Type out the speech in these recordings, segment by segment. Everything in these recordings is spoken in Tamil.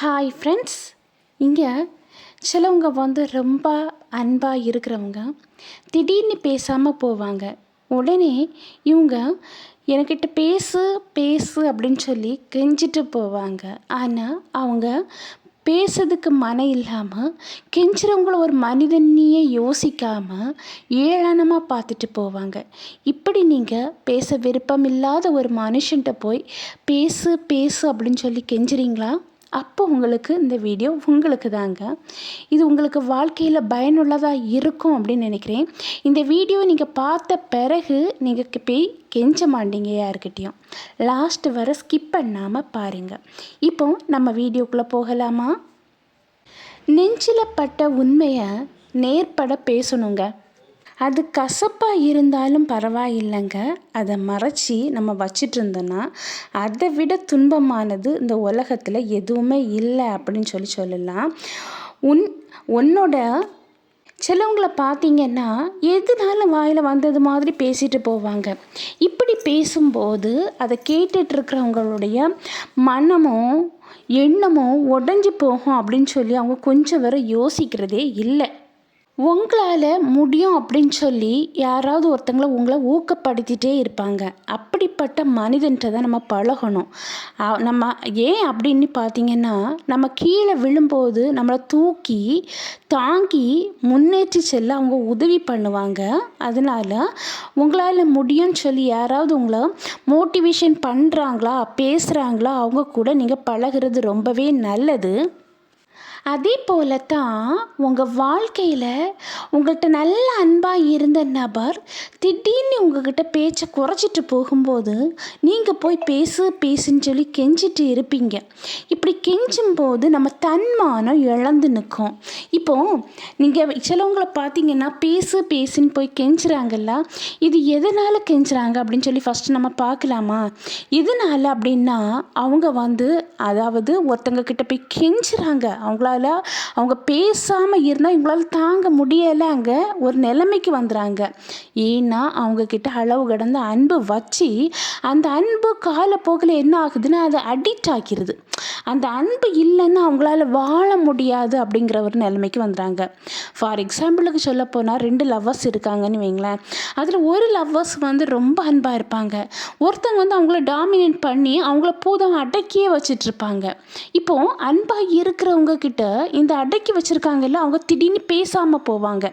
Hi friends. இங்கே சிலவங்க ரொம்ப அன்பாக இருக்கிறவங்க திடீர்னு பேசாமல் போவாங்க. உடனே இவங்க என்கிட்ட பேசு பேசு அப்படின்னு சொல்லி கெஞ்சிட்டு போவாங்க. ஆனால் அவங்க பேசுறதுக்கு மனம் இல்லாமல் கெஞ்சுறவங்கள ஒரு மனிதனையே யோசிக்காமல் ஏளனமாக பார்த்துட்டு போவாங்க. இப்படி நீங்கள் பேச விருப்பம் இல்லாத ஒரு மனுஷன்கிட்ட போய் பேசு பேசு அப்படின்னு சொல்லி கெஞ்சுறீங்களா? அப்போ உங்களுக்கு இந்த வீடியோ உங்களுக்கு தாங்க. இது உங்களுக்கு வாழ்க்கையில் பயனுள்ளதாக இருக்கும் அப்படின்னு நினைக்கிறேன். இந்த வீடியோ நீங்கள் பார்த்த பிறகு நீங்கள் போய் கெஞ்ச மாட்டீங்க யாருக்கிட்டேயும். லாஸ்ட் வர ஸ்கிப் பண்ணாமல் பாருங்கள். இப்போ நம்ம வீடியோக்குள்ளே போகலாமா? நெஞ்சில் பட்ட உண்மையை நேர்பட பேசணுங்க. அது கசப்பாக இருந்தாலும் பரவாயில்லைங்க. அதை மறைச்சி நம்ம வச்சிட்டு இருந்தோன்னா அதை விட துன்பமானது இந்த உலகத்தில் எதுவுமே இல்லை அப்படின்னு சொல்லலாம். உன்னோட சிலவங்களை பார்த்தீங்கன்னா எதுனாலும் வாயில் வந்தது மாதிரி பேசிட்டு போவாங்க. இப்படி பேசும்போது அதை கேட்டுட்ருக்கிறவங்களுடைய மனமோ எண்ணமோ உடஞ்சி போகும் அப்படின்னு சொல்லி அவங்க கொஞ்சம் வரை யோசிக்கிறதே இல்லை. உங்களால் முடியும் அப்படின்னு சொல்லி யாராவது ஒருத்தங்களை உங்களை ஊக்கப்படுத்திகிட்டே இருப்பாங்க. அப்படிப்பட்ட மனிதன்கிட்ட தான் நம்ம பழகணும். நம்ம ஏன் அப்படின்னு பார்த்தீங்கன்னா, நம்ம கீழே விழும்போது நம்மளை தூக்கி தாங்கி முன்னேற்றி செல்ல அவங்க உதவி பண்ணுவாங்க. அதனால் உங்களால் முடியும்னு சொல்லி யாராவது உங்களை மோட்டிவேஷன் பண்ணுறாங்களா பேசுகிறாங்களா அவங்க கூட நீங்கள் பழகிறது ரொம்பவே நல்லது. அதே போல தான் உங்கள் வாழ்க்கையில் உங்கள்கிட்ட நல்ல அன்பாக இருந்த நபர் திடீர்னு உங்கள்கிட்ட பேச்சை குறைச்சிட்டு போகும்போது நீங்கள் போய் பேசுன்னு சொல்லி கெஞ்சிட்டு இருப்பீங்க. இப்படி கெஞ்சும்போது நம்ம தன்மானம் இழந்து நிற்கும். இப்போது நீங்கள் சிலவங்களை பார்த்தீங்கன்னா பேசுன்னு போய் கெஞ்சுறாங்கல்ல, இது எதனால் கெஞ்சுறாங்க அப்படின்னு சொல்லி ஃபஸ்ட்டு நம்ம பார்க்கலாமா? எதனால் அப்படின்னா அவங்க அதாவது ஒருத்தங்க கிட்ட போய் கெஞ்சுறாங்க. அவங்க பேசாமல் இருந்தால் இவங்களால தாங்க முடியலை. அங்கே ஒரு நிலைமைக்கு வந்துடுறாங்க. ஏன்னா அவங்கக்கிட்ட அளவு கடந்த அன்பு வச்சு அந்த அன்பு காலப்போக்கில் என்ன ஆகுதுன்னா அது அடிக்ட் ஆக்கிடுது. அந்த அன்பு இல்லைன்னா அவங்களால வாழ முடியாது அப்படிங்கிற ஒரு நிலைமைக்கு வந்துடுறாங்க. ஃபார் எக்ஸாம்பிளுக்கு சொல்ல போனால் 2 லவ்வர்ஸ் இருக்காங்கன்னு வைங்களேன். அதில் ஒரு லவ்வர்ஸ் ரொம்ப அன்பாக இருப்பாங்க. ஒருத்தங்க அவங்கள டாமினேட் பண்ணி அவங்கள பூதம் அடக்கியே வச்சிட்ருப்பாங்க. இப்போது அன்பாக இருக்கிறவங்க கிட்ட இந்த அடக்கி வச்சுருக்காங்கல்ல, அவங்க திடீர்னு பேசாமல் போவாங்க.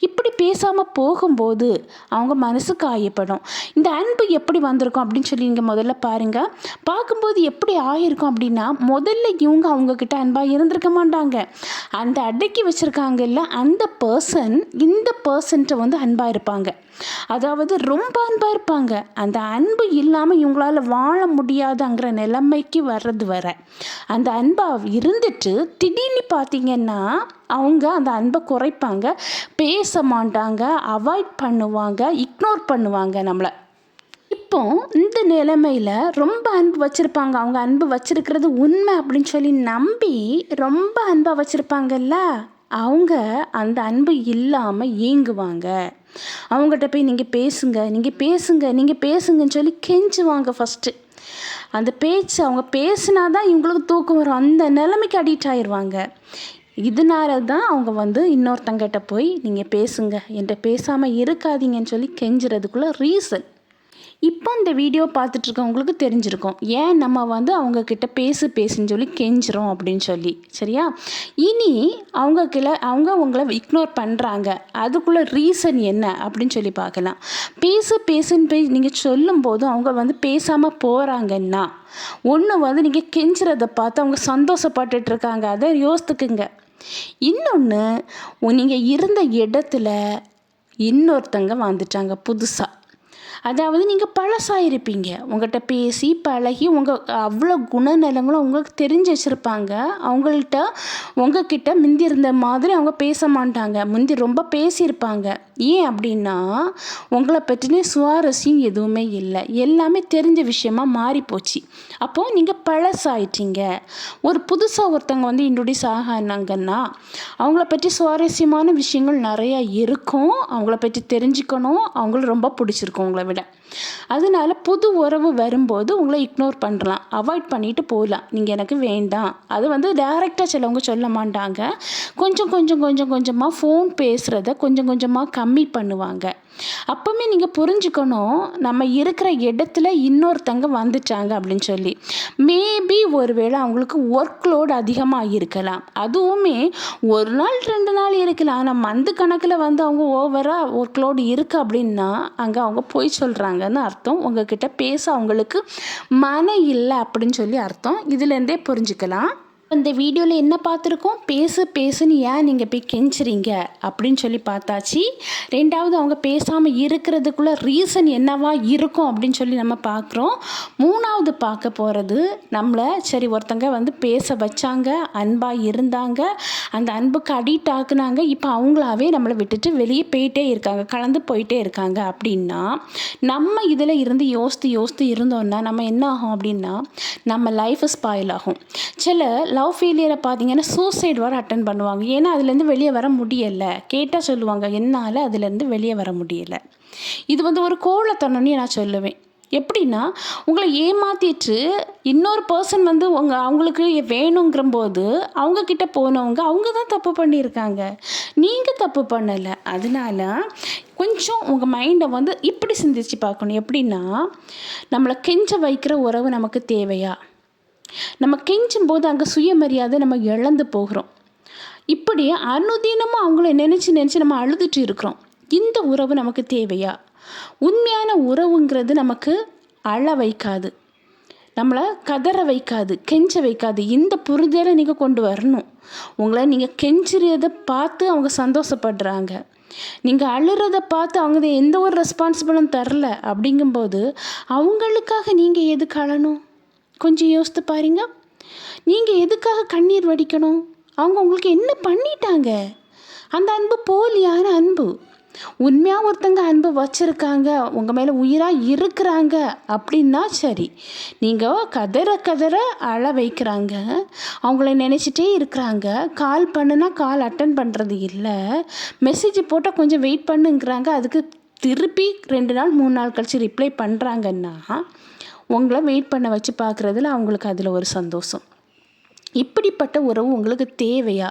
இப்படி பேசாமல் போகும்போது அவங்க மனசு காயப்படும். இந்த அன்பு எப்படி வந்திருக்கும் அப்படின்னு சொல்லி நீங்கள் முதல்ல பாருங்கள். பார்க்கும்போது எப்படி ஆகிருக்கும் அப்படின்னா, முதல்ல இவங்க அவங்கக்கிட்ட அன்பாக இருந்திருக்க மாட்டாங்க. அந்த அடக்கி வச்சுருக்காங்கல்ல அந்த பர்சன் இந்த பர்சன்ட்ட அன்பாக இருப்பாங்க. அதாவது ரொம்ப அன்பாக இருப்பாங்க. அந்த அன்பு இல்லாமல் இவங்களால வாழ முடியாதுங்கிற நிலைமைக்கு வர்றது வர அந்த அன்பாக இருந்துட்டு திடீர்னு பார்த்தீங்கன்னா அவங்க அந்த அன்பை குறைப்பாங்க, பேச மாட்டாங்க, அவாய்ட் பண்ணுவாங்க, இக்னோர் பண்ணுவாங்க நம்மளை. இப்போ இந்த நிலைமையில் ரொம்ப அன்பு வச்சுருப்பாங்க. அவங்க அன்பு வச்சுருக்கிறது உண்மை அப்படின்னு சொல்லி நம்பி ரொம்ப அன்பாக வச்சுருப்பாங்கல்ல, அவங்க அந்த அன்பு இல்லாமல் ஏங்குவாங்க. அவங்ககிட்ட போய் நீங்கள் பேசுங்கன்னு சொல்லி கெஞ்சுவாங்க. ஃபஸ்ட்டு அந்த பேச்சு அவங்க பேசினாதான் இவங்களுக்கு தூக்கம் வரும். அந்த நிலைமைக்கு அடிக்ட் ஆயிடுவாங்க. இதனால தான் அவங்க இன்னொருத்தங்கிட்ட போய் நீங்கள் பேசுங்க, என்கிட்ட பேசாமல் இருக்காதீங்கன்னு சொல்லி கெஞ்சுறதுக்குள்ள ரீசன். இப்போ இந்த வீடியோ பார்த்துட்ருக்கவங்களுக்கு தெரிஞ்சிருக்கும் ஏன் நம்ம அவங்கக்கிட்ட பேசுன்னு சொல்லி கெஞ்சுறோம் அப்படின்னு சொல்லி. சரியா? இனி அவங்க உங்களை இக்னோர் பண்ணுறாங்க, அதுக்குள்ளே ரீசன் என்ன அப்படின்னு சொல்லி பார்க்கலாம். பேசுன்னு போய் நீங்கள் சொல்லும்போது அவங்க பேசாமல் போகிறாங்கன்னா ஒன்று நீங்கள் கெஞ்சுறதை பார்த்து அவங்க சந்தோஷப்பட்டுட்ருக்காங்க, அதை யோசித்துக்குங்க. இன்னொன்று, நீங்கள் இருந்த இடத்துல இன்னொருத்தங்க வந்துட்டாங்க புதுசாக. அதாவது நீங்கள் பழசாயிருப்பீங்க. உங்கள்கிட்ட பேசி பழகி அவ்வளோ குணநலங்களும் உங்களுக்கு தெரிஞ்சு வச்சுருப்பாங்க. உங்ககிட்ட முந்தி இருந்த மாதிரி அவங்க பேச மாட்டாங்க. முந்தி ரொம்ப பேசியிருப்பாங்க. ஏன் அப்படின்னா உங்களை பற்றின சுவாரஸ்யம் எதுவுமே இல்லை, எல்லாமே தெரிஞ்ச விஷயமா மாறிப்போச்சு. அப்போது நீங்கள் பழசாயிட்டீங்க. ஒரு புதுசாக ஒருத்தவங்க இன்ட்ரோடியூஸ் ஆகினாங்கன்னா அவங்கள பற்றி சுவாரஸ்யமான விஷயங்கள் நிறையா இருக்கும். அவங்கள பற்றி தெரிஞ்சுக்கணும், அவங்கள ரொம்ப பிடிச்சிருக்கும் உங்களை விட. அதனால புது உறவு வரும்போது உங்களை இக்னோர் பண்ணலாம், அவாய்ட் பண்ணிட்டு போகலாம். நீங்கள் எனக்கு வேண்டாம், அது வந்து டைரெக்டாக சிலவங்க சொல்ல மாட்டாங்க. கொஞ்சமாக ஃபோன் பேசுகிறத கொஞ்சமாக கம்மி பண்ணுவாங்க. அப்போவுமே நீங்கள் புரிஞ்சுக்கணும், நம்ம இருக்கிற இடத்துல இன்னொருத்தங்க வந்துட்டாங்க அப்படின்னு சொல்லி. மேபி ஒருவேளை அவங்களுக்கு ஒர்க் லோடு அதிகமாக இருக்கலாம், அதுவுமே 1 நாள் 2 நாள் இருக்கலாம். ஆனால் மந்த் கணக்கில் வந்து அவங்க ஓவராக ஒர்க் லோடு இருக்குது அப்படின்னா அங்கே அவங்க பொய் சொல்கிறாங்கன்னு அர்த்தம். உங்ககிட்ட பேச அவங்களுக்கு மன இல்லை அப்படின்னு சொல்லி அர்த்தம். இதுலேருந்தே புரிஞ்சுக்கலாம். இந்த வீடியோவில் என்ன பார்த்துருக்கோம், பேசுன்னு ஏன் நீங்கள் போய் கெஞ்சுறீங்க அப்படின்னு சொல்லி பார்த்தாச்சு. 2வது அவங்க பேசாமல் இருக்கிறதுக்குள்ள ரீசன் என்னவா இருக்கும் அப்படின்னு சொல்லி நம்ம பார்க்குறோம். 3வது பார்க்க போகிறது, நம்மளை சரி ஒருத்தங்க வந்து பேச வச்சாங்க, அன்பாக இருந்தாங்க, அந்த அன்புக்கு அடிக்ட் ஆக்குனாங்க, இப்போ அவங்களாவே நம்மளை விட்டுட்டு வெளியே போயிட்டே இருக்காங்க, கலந்து போயிட்டே இருக்காங்க அப்படின்னா நம்ம இதில் இருந்து யோசித்து இருந்தோம்னா நம்ம என்ன ஆகும் அப்படின்னா நம்ம லைஃப் ஸ்பாயில் ஆகும். சில லவ் ஃபெயிலியரை பார்த்தீங்கன்னா சூசைட் வர அட்டன் பண்ணுவாங்க. ஏன்னா அதுலேருந்து வெளியே வர முடியலை. கேட்டால் சொல்லுவாங்க, என்னால் அதுலேருந்து வெளியே வர முடியலை. இது வந்து ஒரு கோழைத்தனம்னு நான் சொல்லுவேன். எப்படின்னா, உங்களை ஏமாற்றிட்டு இன்னொரு பர்சன் வந்து அவங்களுக்கு வேணுங்கிறம்போது அவங்கக்கிட்ட போனவங்க அவங்க தான் தப்பு பண்ணியிருக்காங்க, நீங்கள் தப்பு பண்ணலை. அதனால கொஞ்சம் உங்கள் மைண்டை வந்து இப்படி சிந்திச்சு பார்க்கணும். எப்படின்னா, நம்மளை கெஞ்ச வைக்கிற உறவு நமக்கு தேவையா? நம்ம கெஞ்சும் போது அங்கே சுயமரியாதை நம்ம இழந்து போகிறோம். இப்படி அனுதினமும் அவங்கள நினச்சி நம்ம அழுதுட்டு இருக்கிறோம். இந்த உறவு நமக்கு தேவையா? உண்மையான உறவுங்கிறது நமக்கு அழ வைக்காது, நம்மளை கதற வைக்காது, கெஞ்ச வைக்காது. இந்த புரிதலை நீங்கள் கொண்டு வரணும். உங்களை நீங்கள் கெஞ்சுறதை பார்த்து அவங்க சந்தோஷப்படுறாங்க, நீங்கள் அழுறதை பார்த்து அவங்க எந்த ஒரு ரெஸ்பான்சிபிளும் தரல. அப்படிங்கும்போது அவங்களுக்காக நீங்கள் எதுக்கு அழணும்? கொஞ்சம் யோசித்து பாருங்க. நீங்கள் எதுக்காக கண்ணீர் வடிக்கணும்? அவங்க உங்களுக்கு என்ன பண்ணிட்டாங்க? அந்த அன்பு போலியான அன்பு. உண்மையாக ஒருத்தங்க அன்பு வச்சுருக்காங்க, உங்கள் மேலே உயிராக இருக்கிறாங்க அப்படின்னா சரி. நீங்கள் கதற அழ வைக்கிறாங்க, அவங்கள நினச்சிட்டே இருக்கிறாங்க, கால் பண்ணுனா கால் அட்டன் பண்ணுறது இல்லை, மெசேஜ் போட்டால் கொஞ்சம் வெயிட் பண்ணுங்கிறாங்க, அதுக்கு திருப்பி 2 நாள் 3 நாள் கழித்து ரிப்ளை பண்ணுறாங்கன்னா உங்களை வெயிட் பண்ண வச்சு பார்க்குறதுல அவங்களுக்கு அதில் ஒரு சந்தோஷம். இப்படிப்பட்ட உறவு உங்களுக்கு தேவையா?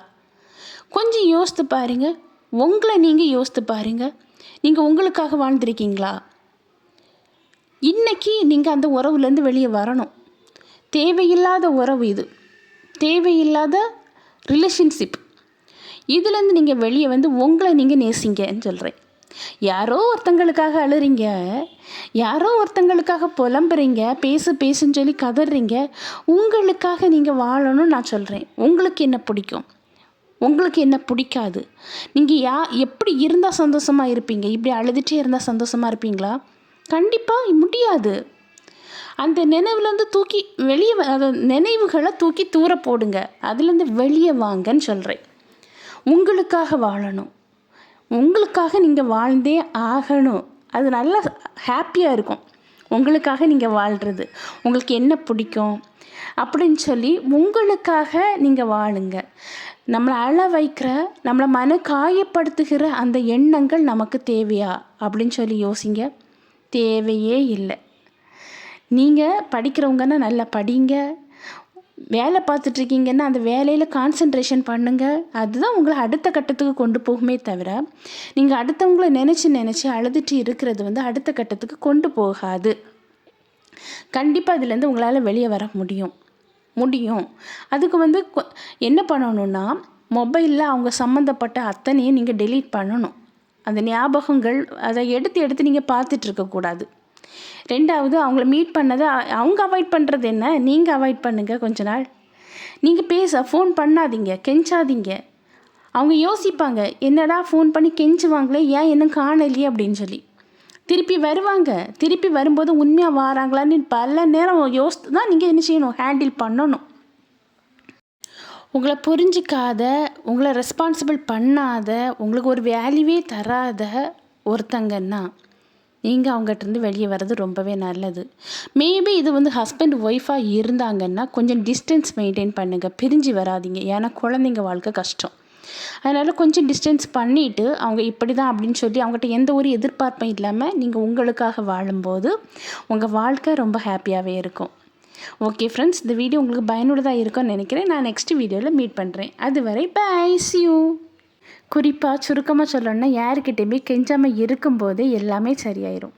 கொஞ்சம் யோசித்து பாருங்கள். உங்களை நீங்கள் யோசித்து பாருங்கள். நீங்கள் உங்களுக்காக வாழ்ந்துருக்கீங்களா? இன்றைக்கி நீங்கள் அந்த உறவுலேருந்து வெளியே வரணும். தேவையில்லாத உறவு இது, தேவையில்லாத ரிலேஷன்ஷிப். இதுலேருந்து நீங்கள் வெளியே வந்து உங்களை நீங்கள் நேசிங்கன்னு சொல்கிறேன். யாரோ ஒருத்தங்களுக்காக அழுறீங்க, யாரோ ஒருத்தங்களுக்காக புலம்புறீங்க, பேசுன்னு சொல்லி கதறீங்க. உங்களுக்காக நீங்கள் வாழணும்னு நான் சொல்கிறேன். உங்களுக்கு என்ன பிடிக்கும், உங்களுக்கு என்ன பிடிக்காது? நீங்கள் எப்படி இருந்தால் சந்தோஷமாக இருப்பீங்க? இப்படி அழுதுகிட்டே இருந்தால் சந்தோஷமாக இருப்பீங்களா? கண்டிப்பாக முடியாது. அந்த நினைவுலேருந்து தூக்கி வெளியே நினைவுகளை தூக்கி தூர போடுங்க, அதுலேருந்து வெளியே வாங்கன்னு சொல்கிறேன். உங்களுக்காக வாழணும், உங்களுக்காக நீங்கள் வாழ்ந்தே ஆகணும். அது நல்லா ஹாப்பியாக இருக்கும் உங்களுக்காக நீங்கள் வாழ்கிறது. உங்களுக்கு என்ன பிடிக்கும் அப்படின்னு சொல்லி உங்களுக்காக நீங்கள் வாழுங்க. நம்மளை அழ வைக்கிற, நம்மளை மன காயப்படுத்துகிற அந்த எண்ணங்கள் நமக்கு தேவையா அப்படின்னு சொல்லி யோசிங்க. தேவையே இல்லை. நீங்கள் படிக்கிறவங்கன்னா நல்லா படிங்க, வேலை பார்த்துட்ருக்கீங்கன்னா அந்த வேலையில் கான்சன்ட்ரேஷன் பண்ணுங்கள். அதுதான் உங்களை அடுத்த கட்டத்துக்கு கொண்டு போகுமே தவிர நீங்கள் அடுத்தவங்கள நினச்சி அழுதுட்டு இருக்கிறது வந்து அடுத்த கட்டத்துக்கு கொண்டு போகாது. கண்டிப்பாக இதுலேருந்து உங்களால் வெளியே வர முடியும். அதுக்கு வந்து என்ன பண்ணணுன்னா, மொபைலில் அவங்க சம்மந்தப்பட்ட அத்தனையும் நீங்கள் டெலீட் பண்ணணும். அந்த ஞாபகங்கள் அதை எடுத்து நீங்கள் பார்த்துட்ருக்கக்கூடாது. 2வது, அவங்கள மீட் பண்ணதை அவங்க அவாய்ட் பண்ணுறது என்ன, நீங்கள் அவாய்ட் பண்ணுங்கள். கொஞ்ச நாள் நீங்கள் ஃபோன் பண்ணாதீங்க, கெஞ்சாதீங்க. அவங்க யோசிப்பாங்க, என்னடா ஃபோன் பண்ணி கெஞ்சுவாங்களே, ஏன் இன்னும் காணலையே அப்படின்னு சொல்லி. திருப்பி வருவாங்க. திருப்பி வரும்போது உண்மையாக வராங்களான்னு பல நேரம் யோசித்து தான் நீங்கள் என்ன செய்யணும், ஹேண்டில் பண்ணணும். உங்களை புரிஞ்சிக்காத, உங்களை ரெஸ்பான்சிபிள் பண்ணாத, உங்களுக்கு ஒரு வேல்யூவே தராத ஒருத்தங்கன்னா நீங்கள் அவங்ககிட்டருந்து வெளியே வர்றது ரொம்பவே நல்லது. மேபி இது வந்து ஹஸ்பண்ட் ஒய்ஃபாக இருந்தாங்கன்னா கொஞ்சம் டிஸ்டன்ஸ் மெயின்டைன் பண்ணுங்கள், பிரிஞ்சு வராதிங்க. ஏன்னா குழந்தைங்க வாழ்க்கை கஷ்டம். அதனால் கொஞ்சம் டிஸ்டன்ஸ் பண்ணிவிட்டு அவங்க இப்படி தான் அப்படின்னு சொல்லி அவங்ககிட்ட எந்த ஒரு எதிர்பார்ப்பும் இல்லாமல் நீங்கள் உங்களுக்காக வாழும்போது உங்கள் வாழ்க்கை ரொம்ப ஹாப்பியாகவே இருக்கும். ஓகே ஃப்ரெண்ட்ஸ், இந்த வீடியோ உங்களுக்கு பயனுள்ளதாக இருக்கும்னு நினைக்கிறேன். நான் நெக்ஸ்ட் வீடியோவில் மீட் பண்ணுறேன். அதுவரை பை, see you. குறிப்பாக சுருக்கமாக சொல்லணுன்னா யாருக்கிட்டேயுமே கெஞ்சாமல் இருக்கும்போதே எல்லாமே சரியாயிடும்.